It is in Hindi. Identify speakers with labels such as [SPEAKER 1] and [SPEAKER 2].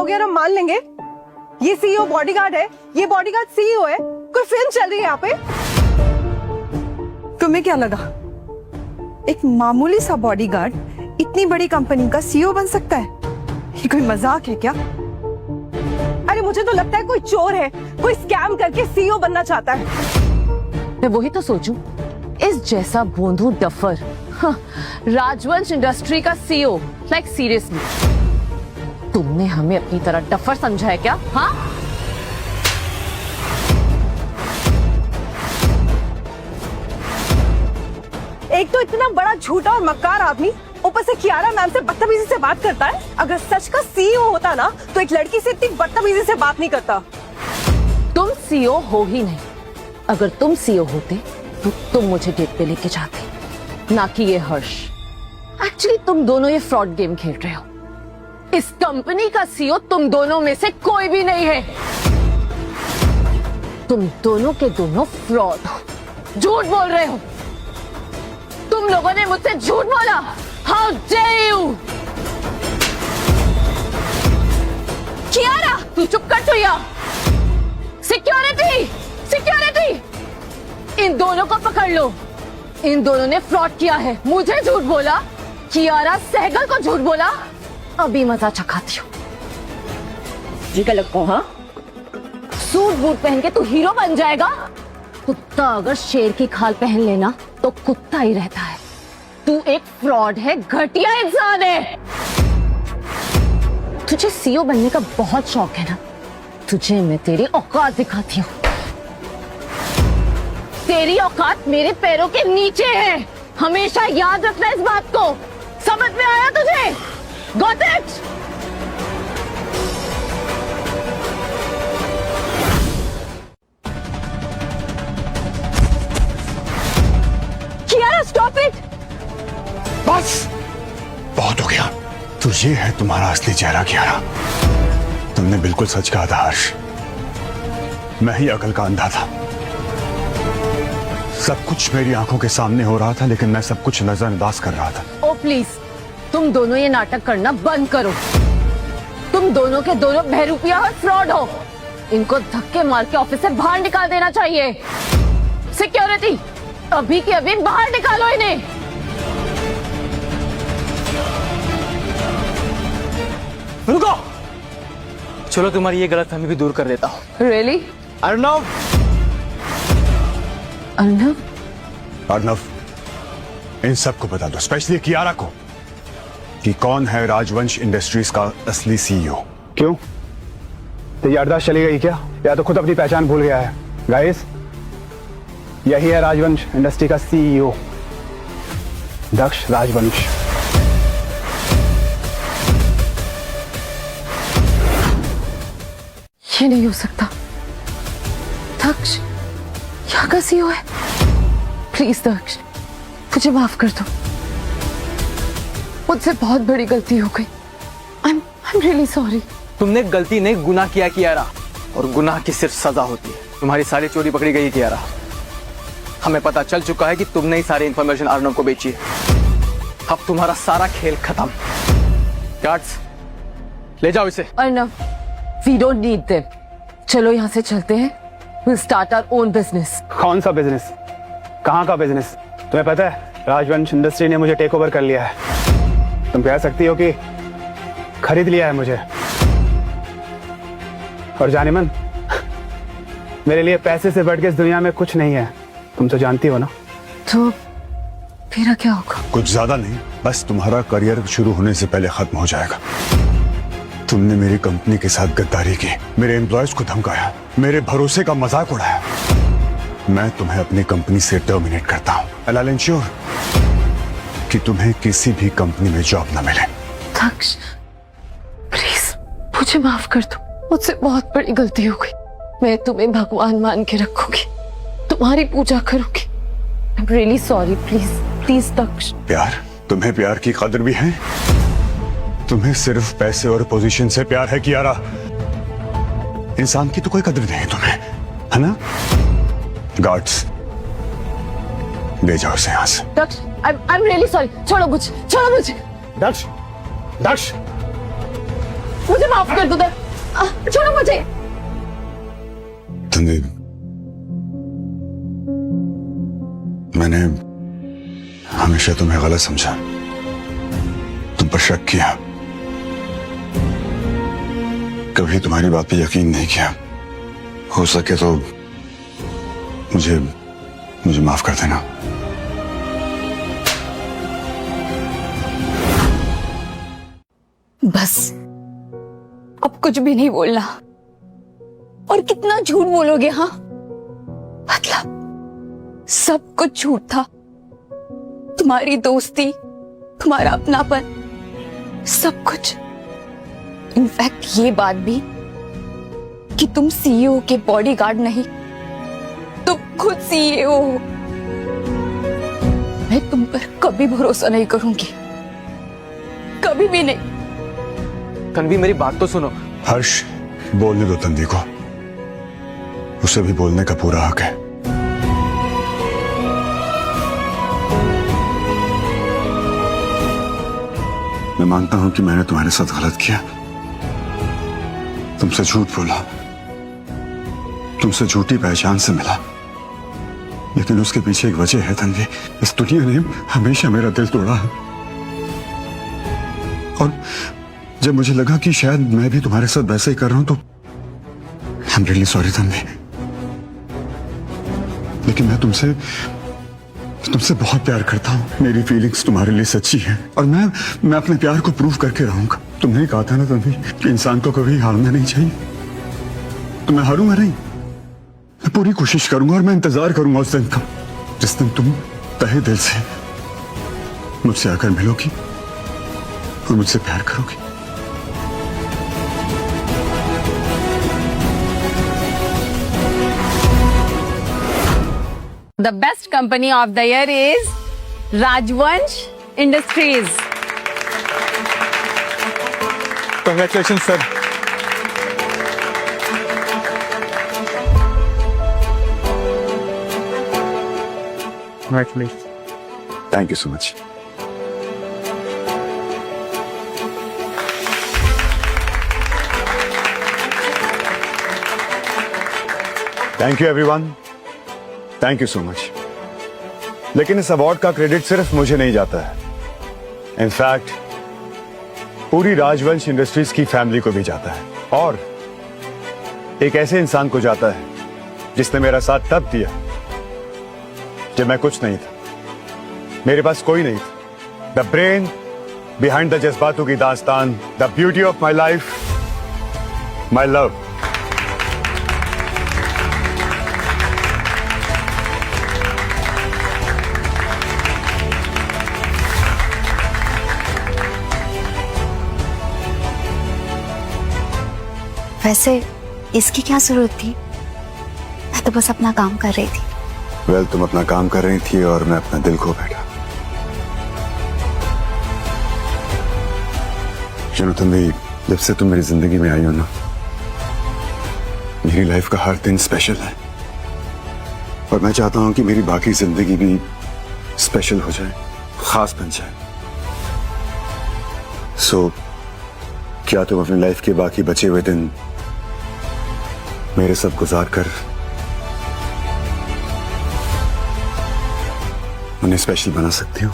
[SPEAKER 1] गया हम मान लेंगे। ये सीईओ बॉडीगार्ड है, ये बॉडीगार्ड सीईओ है। कोई फिल्म चल रही है यहाँ पे।
[SPEAKER 2] तुम्हें क्या लगा एक मामूली सा बॉडीगार्ड इतनी बड़ी कंपनी का सीईओ बन सकता है? ये कोई मजाक है क्या?
[SPEAKER 1] अरे मुझे तो लगता है कोई चोर है, कोई स्कैम करके सीईओ बनना चाहता है।
[SPEAKER 3] मैं वही तो सोचूं, इस जैसा भोंदू डफर राजवंश इंडस्ट्री का सीईओ। लाइक सीरियसली, तुमने हमें अपनी तरह डफर समझा है क्या? हाँ,
[SPEAKER 1] एक तो इतना बड़ा झूठा और मक्कार आदमी, ऊपर से कियारा मैम से बदतमीजी से बात करता है। अगर सच का सीईओ होता ना तो एक लड़की से इतनी बदतमीजी से बात नहीं करता।
[SPEAKER 3] तुम सीईओ हो ही नहीं। अगर तुम सीईओ होते तो तुम मुझे डेट पे लेके जाते, ना कि ये हर्ष। एक्चुअली तुम दोनों ये फ्रॉड गेम खेल रहे हो। इस कंपनी का सीईओ तुम दोनों में से कोई भी नहीं है। तुम दोनों के दोनों फ्रॉड हो, झूठ बोल रहे हो। तुम लोगों ने मुझसे झूठ बोला। How dare you! कियारा, तू चुप कर। तो या सिक्योरिटी, सिक्योरिटी, इन दोनों को पकड़ लो। इन दोनों ने फ्रॉड किया है। मुझे झूठ बोला, कियारा सहगल को झूठ बोला। अभी मजा चखाती हूँ। जी का लगता है, हाँ? सूट बूट पहन के तू हीरो बन जाएगा। कुत्ता अगर शेर की खाल पहन लेना तो कुत्ता ही रहता है। तू एक फ्रॉड है, घटिया इंसान है। तुझे सीईओ बनने का बहुत शौक है ना? तुझे मैं तेरी औकात दिखाती हूँ। तेरी औकात मेरे पैरों के नीचे है। हमेशा याद रखना इस बात को। समझ में आया तुझे? Got it? Kiara, stop it!
[SPEAKER 4] बस बहुत हो गया। तो ये है तुम्हारा असली चेहरा कियारा। तुमने बिल्कुल सच कहा था हर्ष। मैं ही अकल का अंधा था। सब कुछ मेरी आंखों के सामने हो रहा था, लेकिन मैं सब कुछ नजरअंदाज कर रहा था।
[SPEAKER 3] ओ प्लीज, तुम दोनों ये नाटक करना बंद करो। तुम दोनों के दोनों बहरूपिया और फ्रॉड हो। इनको धक्के मार के ऑफिस से बाहर निकाल देना चाहिए। सिक्योरिटी, अभी के अभी बाहर निकालो इन्हें।
[SPEAKER 5] रुको, चलो तुम्हारी ये गलतफहमी भी दूर कर देता हूँ।
[SPEAKER 3] रियली?
[SPEAKER 5] अर्नव,
[SPEAKER 3] अर्नव,
[SPEAKER 4] अर्नव, इन सबको बता दो, स्पेशली कियारा को, कि कौन है राजवंश इंडस्ट्रीज का असली सीईओ।
[SPEAKER 6] क्यों? तो याददाश्त चली गई क्या, या तो खुद अपनी पहचान भूल गया है? गाइस, यही है राजवंश इंडस्ट्री का सीईओ, दक्ष राजवंश।
[SPEAKER 3] ये नहीं हो सकता। दक्ष यहाँ का सीईओ है? प्लीज दक्ष, मुझे माफ कर दो। मुझसे बहुत बड़ी गलती हो गई। I'm really sorry।
[SPEAKER 5] तुमने गलती नहीं, गुनाह किया कियारा, और गुनाह की सिर्फ सजा होती है। तुम्हारी सारी चोरी पकड़ी गई कियारा। हमें पता चल चुका है कि तुमने ही सारी इंफॉर्मेशन अर्नव को बेची है। अब तुम्हारा सारा खेल खत्म। गार्ड्स, ले जाओ इसे।
[SPEAKER 3] Arnav, we don't need them। चलो यहाँ से चलते हैं। We'll start our own business।
[SPEAKER 6] कौन सा बिजनेस? कहाँ का बिजनेस? तुम्हें पता है राजवंश इंडस्ट्री ने मुझे टेक ओवर कर लिया है। तुम कह सकती हो कि खरीद लिया है मुझे। और जाने मन, मेरे लिए पैसे से बढ़ के इस दुनिया में कुछ नहीं है। तुम तो जानती हो ना।
[SPEAKER 3] तो मेरा क्या होगा?
[SPEAKER 4] कुछ ज्यादा नहीं, बस तुम्हारा करियर शुरू होने से पहले खत्म हो जाएगा। तुमने मेरी कंपनी के साथ गद्दारी की, मेरे एम्प्लॉयज को धमकाया, मेरे भरोसे का मजाक उड़ाया। मैं तुम्हें अपनी कंपनी से टर्मिनेट करता हूँ। And I'll ensure कि तुम्हें किसी भी कंपनी में जॉब न मिले।
[SPEAKER 3] दक्ष, प्लीज मुझे माफ कर दो। मुझसे बहुत बड़ी गलती हो गई। मैं तुम्हें भगवान मान के रखूंगी, तुम्हारी पूजा करूंगी। I'm really sorry, प्लीज दक्ष।
[SPEAKER 4] प्यार? तुम्हें प्यार की कदर भी है? तुम्हें सिर्फ पैसे और पोजीशन से प्यार है कियारा। इंसान की तो कोई कदर नहीं है तुम्हें, है ना? गार्ड्स, ले जाओ इसे यहाँ से।
[SPEAKER 3] दक्ष, I'm really sorry। छोड़ो मुझे, छोड़ो मुझे।
[SPEAKER 6] दक्ष, दक्ष,
[SPEAKER 3] मुझे माफ कर दो छोड़ो मुझे।
[SPEAKER 4] तन्वी, मैंने हमेशा तुम्हें गलत समझा, तुम पर शक किया, कभी तुम्हारी बात पे यकीन नहीं किया। हो सके तो मुझे माफ कर देना।
[SPEAKER 3] बस अब कुछ भी नहीं बोलना। और कितना झूठ बोलोगे? हाँ, मतलब सब कुछ झूठ था। तुम्हारी दोस्ती, तुम्हारा अपनापन, सब कुछ। इनफैक्ट ये बात भी कि तुम सीईओ के बॉडीगार्ड नहीं, तुम खुद सीईओ हो। मैं तुम पर कभी भरोसा नहीं करूंगी, कभी भी नहीं।
[SPEAKER 5] तन्वी, मेरी बात तो सुनो।
[SPEAKER 4] हर्ष, बोलने दो तन्वी को, उसे भी बोलने का पूरा हक है। मैं मानता हूं कि मैंने तुम्हारे साथ गलत किया, तुमसे झूठ बोला, तुमसे झूठी पहचान से मिला, लेकिन उसके पीछे एक वजह है तन्वी। इस दुनिया ने हमेशा मेरा दिल तोड़ा है, और जब मुझे लगा कि शायद मैं भी तुम्हारे साथ वैसे ही कर रहा हूं तो I am really sorry Tanvi. लेकिन मैं तुमसे बहुत प्यार करता हूं, मेरी फीलिंग्स तुम्हारे लिए सच्ची हैं, और मैं अपने प्यार को प्रूव करके रहूंगा। तुमने कहा था ना तन्वी कि इंसान को कभी हारना नहीं चाहिए, तो मैं हारूंगा नहीं। मैं पूरी कोशिश करूंगा और मैं इंतजार करूंगा उस दिन का, जिस दिन तुम तहे दिल से मुझसे आकर मिलोगी और मुझसे प्यार करोगी।
[SPEAKER 3] The best company of the year is Rajvansh Industries.
[SPEAKER 6] Congratulations, sir. Congratulations.
[SPEAKER 4] Thank you so much. Thank you everyone. Thank you so much. लेकिन इस अवार्ड का क्रेडिट सिर्फ मुझे नहीं जाता है, इनफैक्ट पूरी राजवंश इंडस्ट्रीज की फैमिली को भी जाता है, और एक ऐसे इंसान को जाता है जिसने मेरा साथ तब दिया जब मैं कुछ नहीं था, मेरे पास कोई नहीं था। द ब्रेन बिहाइंड द जज्बातों की दास्तान, the beauty of my life, my love.
[SPEAKER 7] वैसे इसकी क्या जरूरत थी? मैं तो बस अपना काम कर रही थी।
[SPEAKER 4] वेल, तुम अपना काम कर रही थी और मैं अपना दिल खो बैठा। तन्वी, जब से तुम मेरी जिंदगी में आई हो ना, मेरी लाइफ का हर दिन स्पेशल है, और मैं चाहता हूं कि मेरी बाकी जिंदगी भी स्पेशल हो जाए, खास बन जाए। सो क्या तुम अपनी लाइफ के बाकी बचे हुए दिन मेरे साथ गुजार कर उन्हें स्पेशल बना सकती हो?